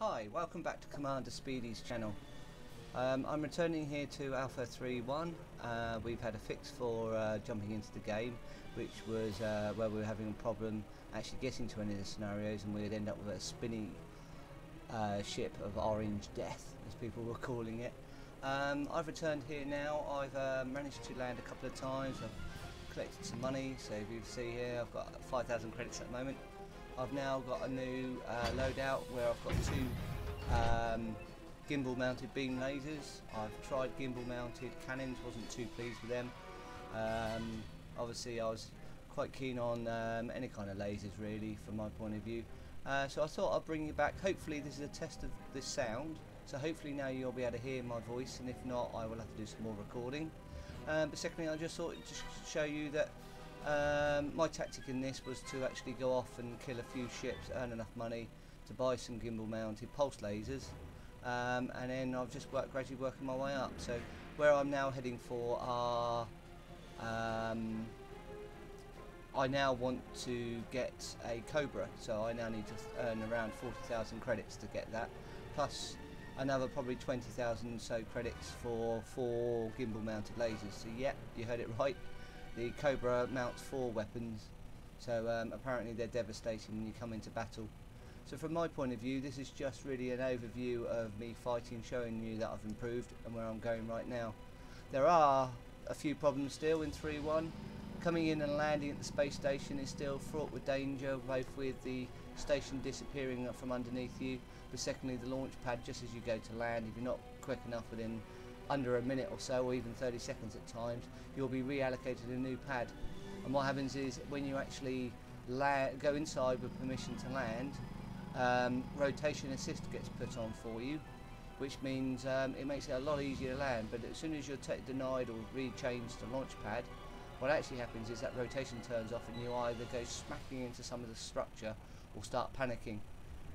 Hi, welcome back to Commander Speedy's channel. I'm returning here to Alpha 3.1. We've had a fix for jumping into the game, which was where we were having a problem actually getting to any of the scenarios, and we'd end up with a spinny ship of orange death, as people were calling it. I've returned here now. I've managed to land a couple of times. I've collected some money, so if you see here I've got 5,000 credits at the moment. I've now got a new loadout where I've got two gimbal mounted beam lasers. I've tried gimbal mounted cannons, wasn't too pleased with them. Obviously I was quite keen on any kind of lasers really from my point of view. So I thought I'd bring you back. Hopefully this is a test of this sound, so hopefully now you'll be able to hear my voice, and if not I will have to do some more recording. But secondly, I just thought to show you that my tactic in this was to actually go off and kill a few ships, earn enough money to buy some gimbal mounted pulse lasers, and then I've just gradually working my way up. So where I'm now heading for are I now want to get a Cobra, so I now need to earn around 40,000 credits to get that, plus another probably 20,000 so credits for 4 gimbal mounted lasers. So yeah, you heard it right. The Cobra mounts 4 weapons, so apparently they're devastating when you come into battle. So from my point of view, this is just really an overview of me fighting, showing you that I've improved and where I'm going right now. There are a few problems still in 3.1. Coming in and landing at the space station is still fraught with danger, both with the station disappearing from underneath you, but secondly the launch pad just as you go to land, if you're not quick enough within under a minute or so, or even 30 seconds at times, you'll be reallocated a new pad. And what happens is when you actually go inside with permission to land, rotation assist gets put on for you, which means it makes it a lot easier to land. But as soon as you're denied or re-changed to launch pad, what actually happens is that rotation turns off and you either go smacking into some of the structure or start panicking.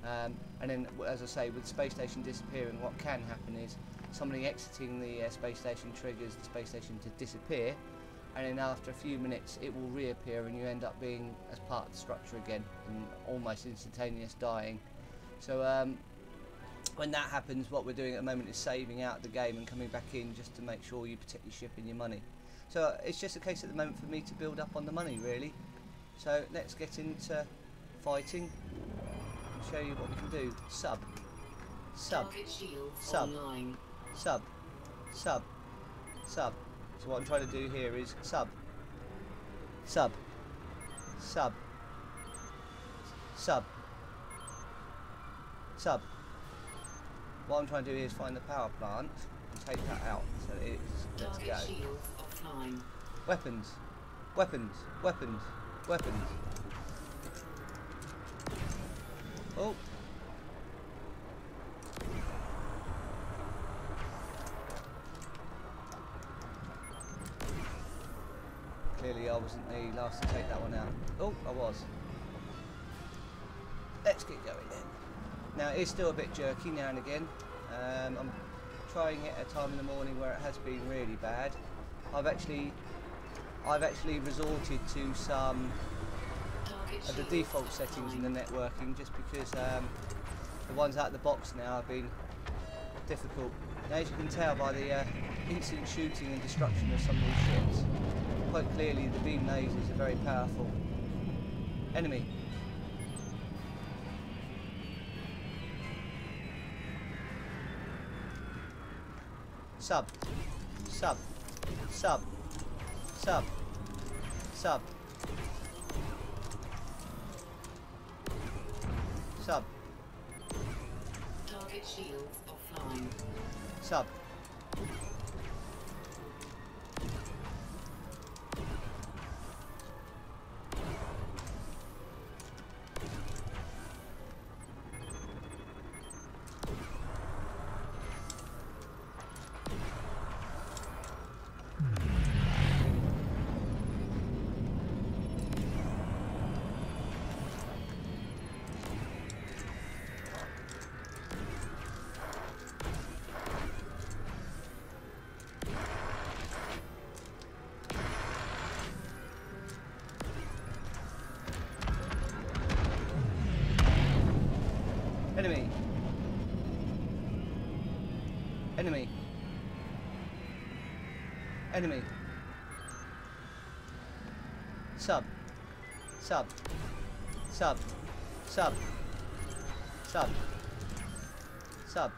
And then, as I say, with the space station disappearing, what can happen is somebody exiting the space station triggers the space station to disappear, and then after a few minutes it will reappear and you end up being as part of the structure again and almost instantaneous dying. So when that happens, what we're doing at the moment is saving out the game and coming back in just to make sure you protect your ship and your money. So it's just a case at the moment for me to build up on the money really. So let's get into fighting and show you what we can do. Sub. So what I'm trying to do here is sub. What I'm trying to do is find the power plant and take that out. So it's, let's go. Weapons. Oh. Clearly I wasn't the last to take that one out. Oh, I was. Let's get going then. Now it is still a bit jerky now and again. I'm trying it at a time in the morning where it has been really bad. I've actually resorted to some of the default settings in the networking, just because the ones out of the box now have been difficult. Now, as you can tell by the instant shooting and destruction of some of these ships, quite clearly the beam lasers are very powerful. Enemy. Sub. Target shields offline. Sub. Enemy. Enemy. Enemy. Sub. Sub. Sub. Sub. Sub. Sub.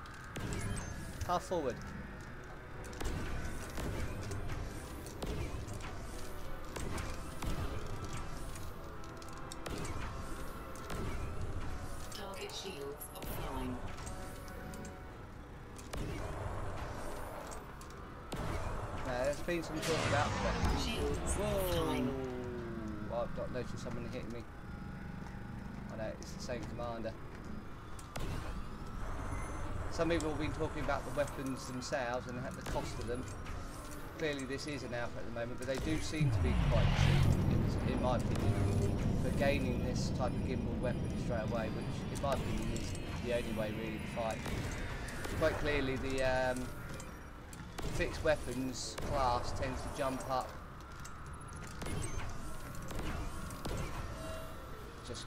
Half forward. Target shields offline. There's been some talk about Shields offline. Whoa! I've not noticed someone hitting me. I know, it's the same commander. Some people have been talking about the weapons themselves and the cost of them. Clearly this is an alpha at the moment, but they do seem to be quite cheap, in my opinion, for gaining this type of gimbal weapon straight away, which in my opinion is the only way really to fight. Quite clearly the fixed weapons class tends to jump up just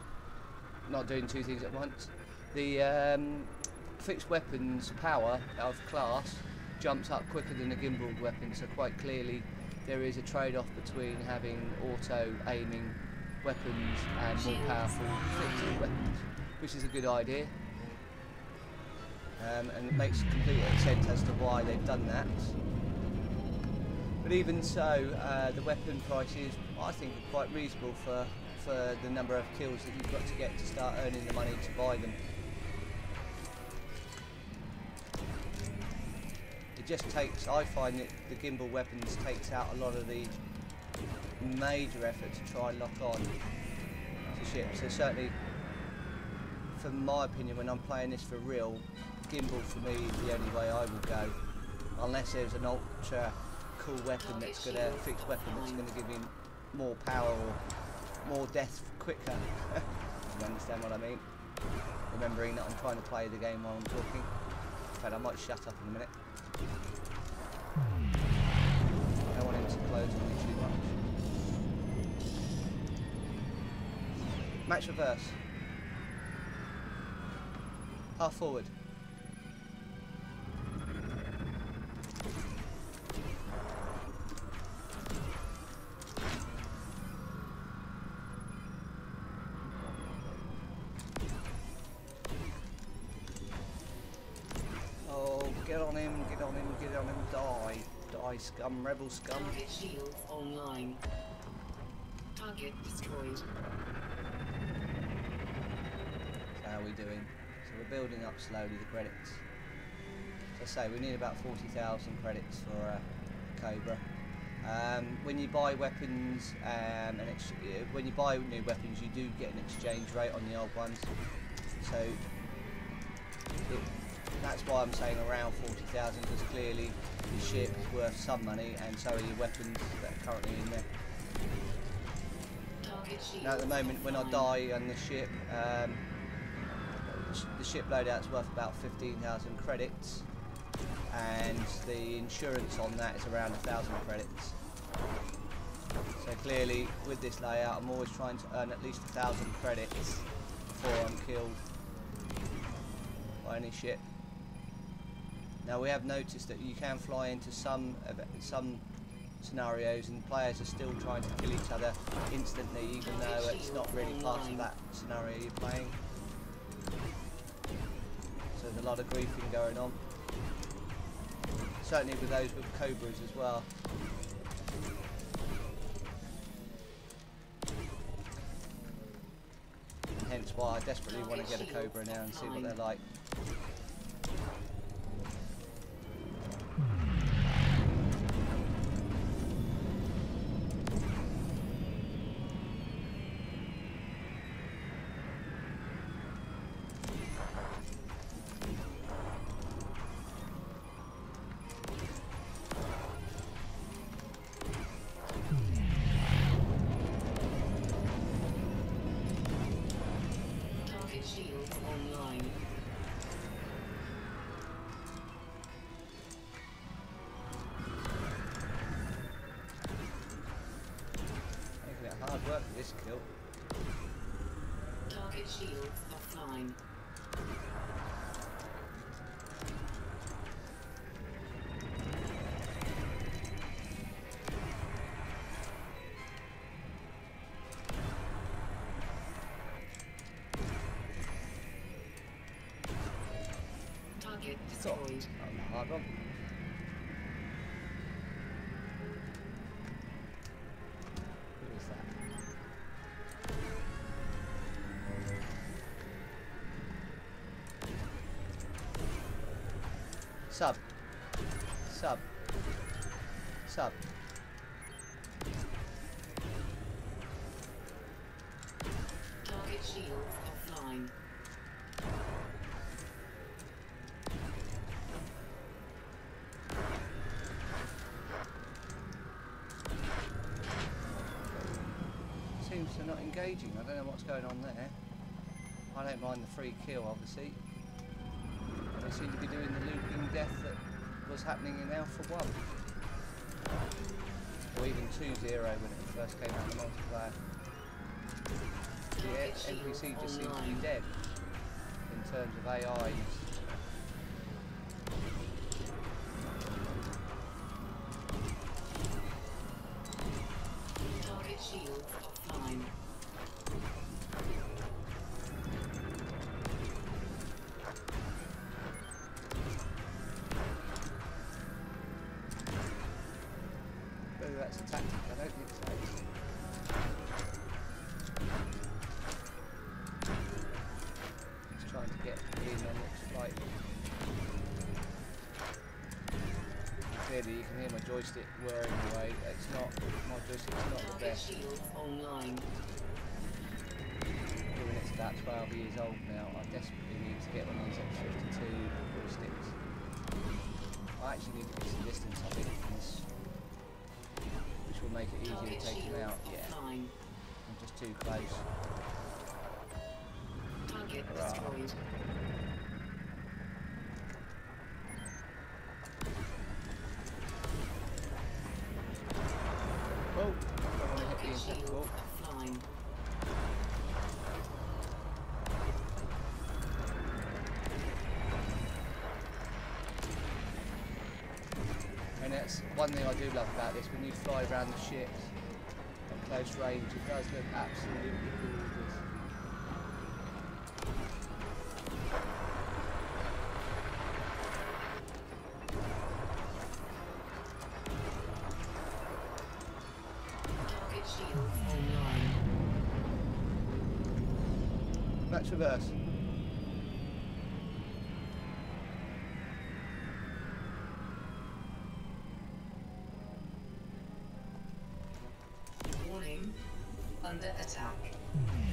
not doing two things at once. The fixed weapons power of class jumps up quicker than a gimbal weapon, so quite clearly there is a trade-off between having auto aiming weapons and more powerful fixed weapons, which is a good idea. And it makes complete sense as to why they've done that. But even so, the weapon prices I think are quite reasonable for the number of kills that you've got to get to start earning the money to buy them. It just takes, I find that the gimbal weapons takes out a lot of the major effort to try and lock on to ships. So certainly, from my opinion, when I'm playing this for real, gimbal for me is the only way I will go, unless there's an ultra cool weapon that's going to, fixed weapon that's going to give him more power or more death quicker. You understand what I mean? Remembering that I'm trying to play the game while I'm talking. In fact, I might shut up in a minute. I don't want him to close on me too much. Match reverse. Half forward. Get on him, get on him, get on him, die. Die, scum, rebel scum. Target shields online. Target destroyed. So how are we doing? So we're building up slowly the credits. As I say, we need about 40,000 credits for a Cobra. When you buy weapons, when you buy new weapons, you do get an exchange rate on the old ones. So that's why I'm saying around 40,000, because clearly the ship is worth some money, and so are your weapons that are currently in there. Now at the moment, when I die on the ship loadout's worth about 15,000 credits, and the insurance on that is around 1,000 credits. So clearly, with this layout, I'm always trying to earn at least 1,000 credits before I'm killed by any ship. Now we have noticed that you can fly into some scenarios and players are still trying to kill each other instantly, even though it's not really part of that scenario you're playing. So there's a lot of griefing going on. Certainly with those with Cobras as well. Hence why I desperately want to get a Cobra now and see what they're like. Shields online. Making it hard work for this kill. Target shields offline. destroyed. On the hard one. Who is that? Sub. Sub. Sub. Target shields offline. Seems they're not engaging. I don't know what's going on there. I don't mind the free kill, obviously. They seem to be doing the looping death that was happening in Alpha 1. Or even 2.0 when it first came out in the multiplayer. The NPC just seems to be dead in terms of AIs. Target shields offline. Whether that's a tactic, I don't think so. Just trying to get in and looks like... Clearly you can hear my joystick whirring away. It's not, my joystick's not the Target best. shields online. Given it's about 12 years old now, I desperately need to get one of these X52 joysticks. I actually need to get some distance, I think, from this, which will make it easier Target to take them shields out. Yeah, offline. I'm just too close. Target Hurrah. destroyed. Oh, I don't want to hit the Target insect shields ball. offline. And that's one thing I do love about this, when you fly around the ships at close range, it does look absolutely gorgeous. Target shields online. Match reverse. Warning. Under attack.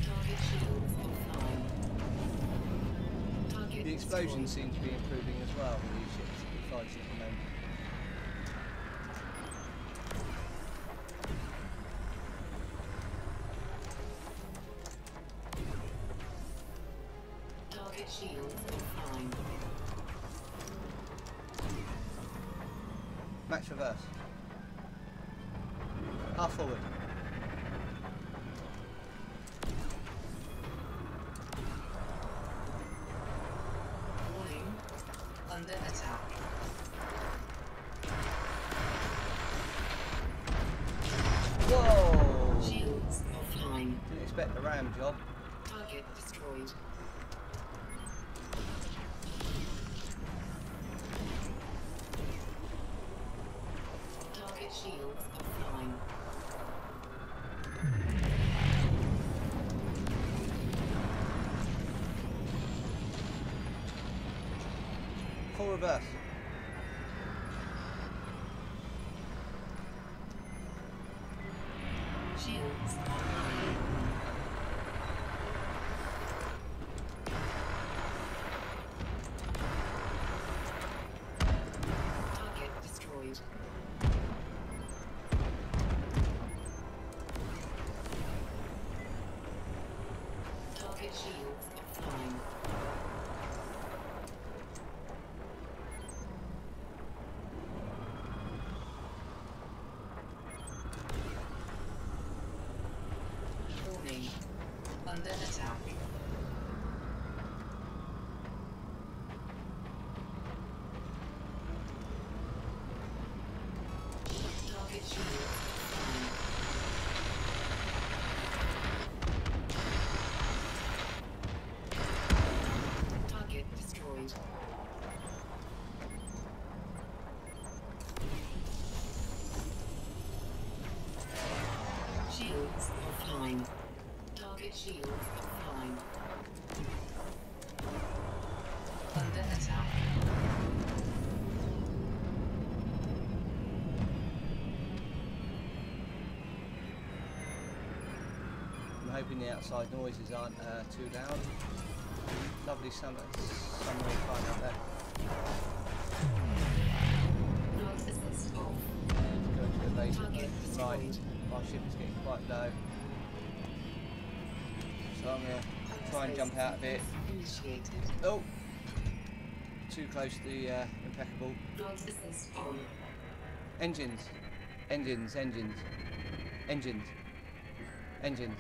Target shields offline. Target The explosions destroyed. seem to be improving as well with these ships that we're fighting at the moment. Target shields offline. Match reverse. Half forward. Warning. Under attack. Whoa! Shields offline. Didn't expect a ram job. Target destroyed. Target shields offline. Full reverse. Shields online. Target destroyed. Target shields offline. Warning. Under attack. Target shields offline. Target destroyed. shields offline. Under attack. I'm hoping the outside noises aren't too loud. Lovely summery fun out there. Node assist off. Go to the base. Target Right, destroyed. our ship is getting quite low. So I'm going to try and jump out of it. Initiated. Oh! Too close to the impeccable. Node assist on. Engines. Engines, engines. Engines. Engines.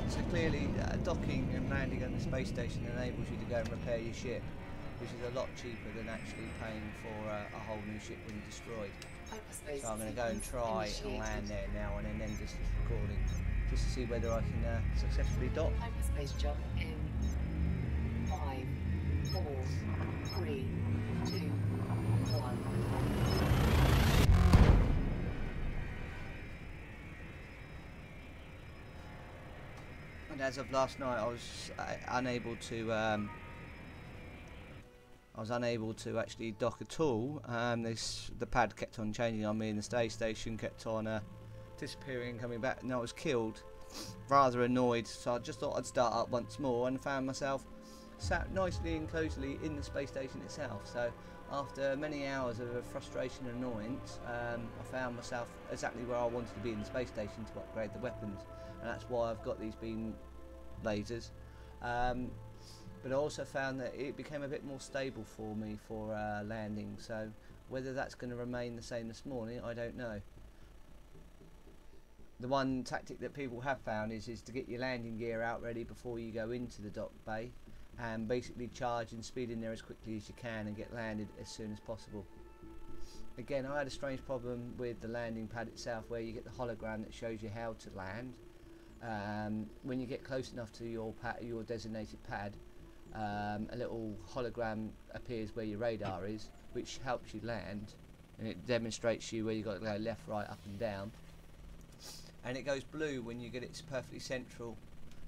So clearly docking and landing on the space station enables you to go and repair your ship, which is a lot cheaper than actually paying for a whole new ship when you're destroyed. Hyperspace So I'm going to go and sequence try and initiated. land there now and then end this recording just to see whether I can successfully dock. Hyperspace jump in 5, 4, 3, 2, 1. And as of last night, I was unable to actually dock at all. The pad kept on changing on me, and the space station kept on disappearing and coming back, and I was killed. Rather annoyed, so I just thought I'd start up once more, and found myself sat nicely and cosily in the space station itself. So after many hours of frustration and annoyance, I found myself exactly where I wanted to be in the space station to upgrade the weapons, and that's why I've got these beam lasers. But I also found that it became a bit more stable for me for landing, so whether that's going to remain the same this morning, I don't know. The one tactic that people have found is to get your landing gear out ready before you go into the dock bay, and basically charge and speed in there as quickly as you can and get landed as soon as possible. Again, I had a strange problem with the landing pad itself, where you get the hologram that shows you how to land. When you get close enough to your designated pad, a little hologram appears where your radar is, which helps you land, and it demonstrates you where you've got to go left, right, up and down, and it goes blue when you get it perfectly central.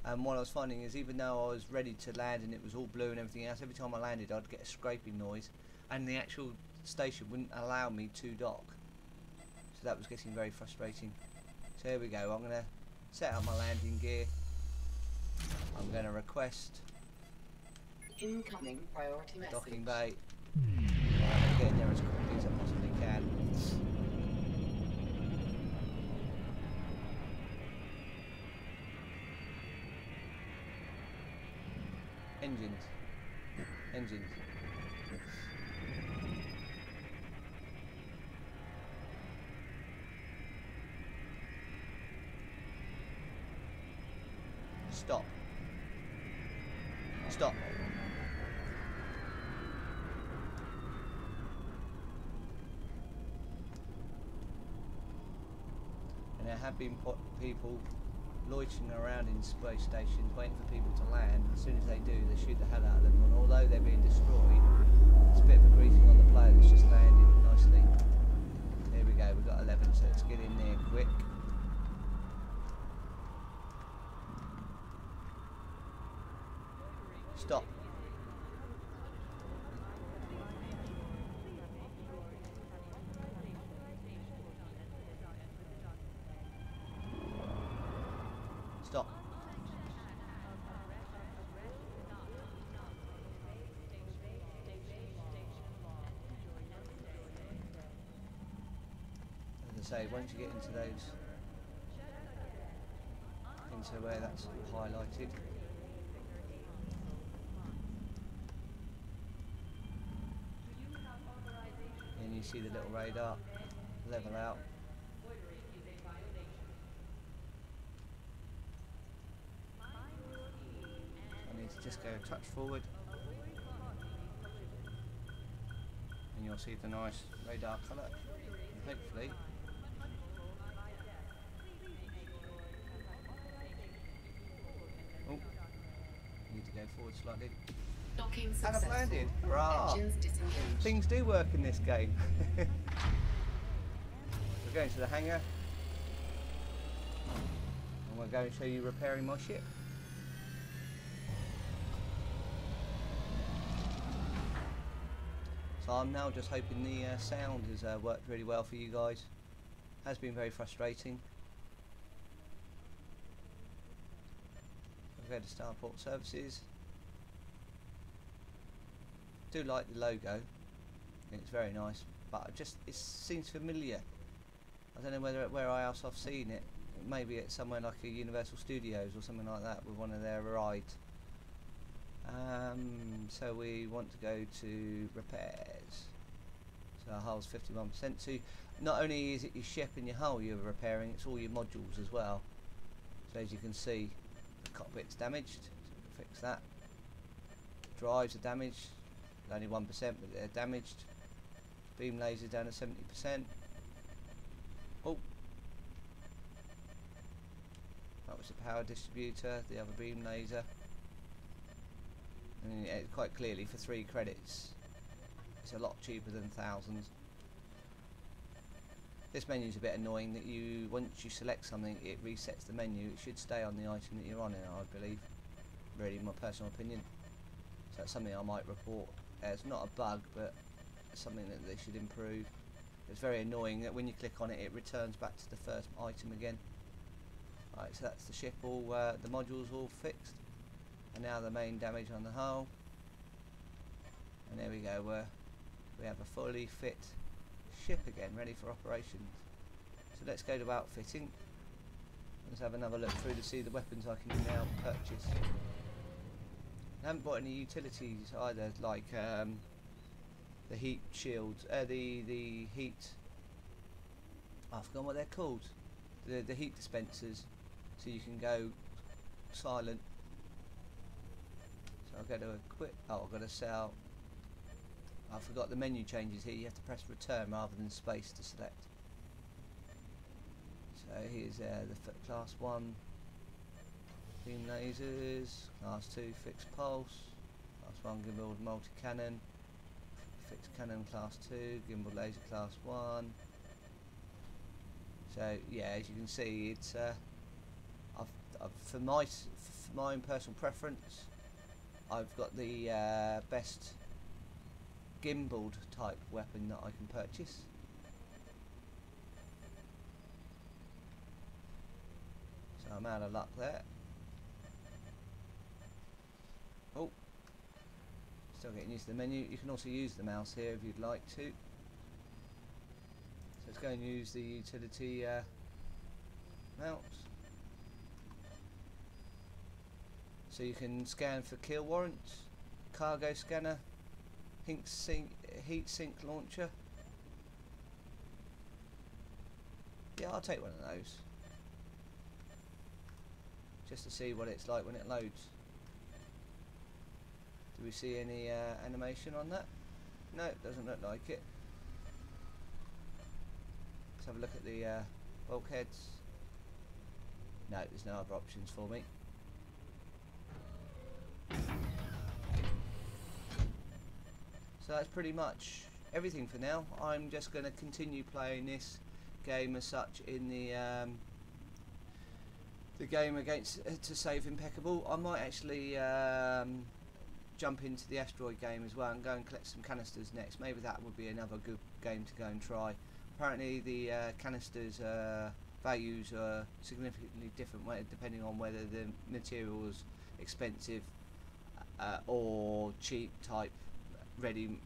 And what I was finding is, even though I was ready to land and it was all blue and everything else, every time I landed I'd get a scraping noise, and the actual station wouldn't allow me to dock, so that was getting very frustrating. So here we go, I'm going to set up my landing gear. I'm going to request Incoming priority message. docking bay. I'm going to get in there as quickly as I possibly can. Engines. Engines. Stop. Stop. And there have been people loitering around in space stations waiting for people to land. As soon as they do, they shoot the hell out of them, and although they're being destroyed, it's a bit of a greeting on the player that's just landed nicely. Here we go, we've got 11, so let's get in there quick. Stop. Stop. As I say, once you get into those, into where that's highlighted, and you see the little radar level out. I need to just go a touch forward, and you'll see the nice radar colour, and hopefully need to go forward slightly. Docking And successful. I've landed. Hurrah! Engines disengaged. Things do work in this game. We're going to the hangar. And we're going to show you repairing my ship. So I'm now just hoping the sound has worked really well for you guys. Has been very frustrating. I'll go to Starport Services. Do like the logo. It's very nice, but it seems familiar. I don't know where else I've seen it. Maybe it's somewhere like a Universal Studios or something like that with one of their rides. So we want to go to repairs. So our hull's 51%. So not only is it your ship and your hull you're repairing, it's all your modules as well. So as you can see, the cockpit's damaged, so we'll fix that. Drives are damaged, only 1%, but they're damaged. Beam lasers down to 70%. Oh, that was the power distributor, the other beam laser. And yeah, quite clearly for 3 credits it's a lot cheaper than thousands. This menu is a bit annoying that once you select something it resets the menu. It should stay on the item that you're on, I believe. Really my personal opinion. So that's something I might report. It's not a bug, but it's something that they should improve. It's very annoying that when you click on it it returns back to the first item again. Right, so that's the ship all, the modules all fixed. And now the main damage on the hull. And there we go, we have a fully fit ship again, ready for operations. So let's go to outfitting. Let's have another look through to see the weapons I can now purchase. I haven't bought any utilities either, like the heat shields, the heat, I've forgotten what they're called, the heat dispensers, so you can go silent. So I'll go to equip, oh I've got to sell, I forgot the menu changes here, you have to press return rather than space to select. So here's the class 1 beam lasers, class 2 fixed pulse, class 1 gimbal multi-cannon, fixed cannon class 2, gimbal laser class 1. So yeah, as you can see, it's for my own personal preference, I've got the best gimbaled type weapon that I can purchase. So I'm out of luck there. Oh, still getting used to the menu. You can also use the mouse here if you'd like to. So let's go and use the utility mouse. So you can scan for kill warrants, cargo scanner, heat sink launcher. Yeah, I'll take one of those just to see what it's like when it loads. Do we see any animation on that? No, it doesn't look like it. Let's have a look at the bulkheads. No, there's no other options for me. So that's pretty much everything for now. I'm just going to continue playing this game as such in the game against to save impeccable. I might actually jump into the asteroid game as well and go and collect some canisters next. Maybe that would be another good game to go and try. Apparently the canisters values are significantly different depending on whether the material is expensive or cheap type ready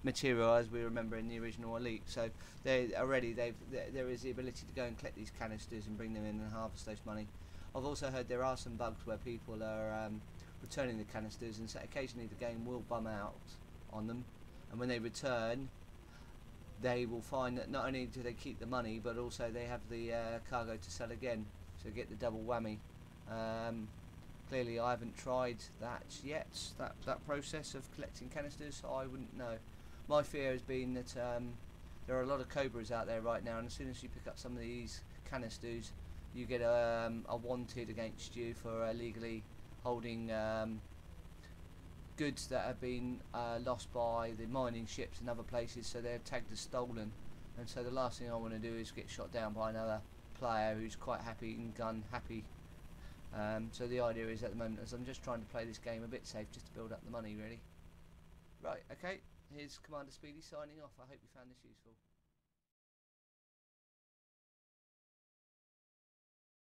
material, as we remember in the original Elite. So there is the ability to go and collect these canisters and bring them in and harvest those money. I've also heard there are some bugs where people are returning the canisters, and so occasionally the game will bum out on them, and when they return they will find that not only do they keep the money, but also they have the cargo to sell again, so get the double whammy. Clearly I haven't tried that yet, that process of collecting canisters, so I wouldn't know. My fear has been that there are a lot of Cobras out there right now, and as soon as you pick up some of these canisters you get a wanted against you for illegally holding goods that have been lost by the mining ships and other places, so they're tagged as stolen. And so the last thing I want to do is get shot down by another player who's quite happy and gun happy. So the idea is at the moment is I'm just trying to play this game a bit safe, just to build up the money really. Right, okay, here's Commander Speedy signing off. I hope you found this useful.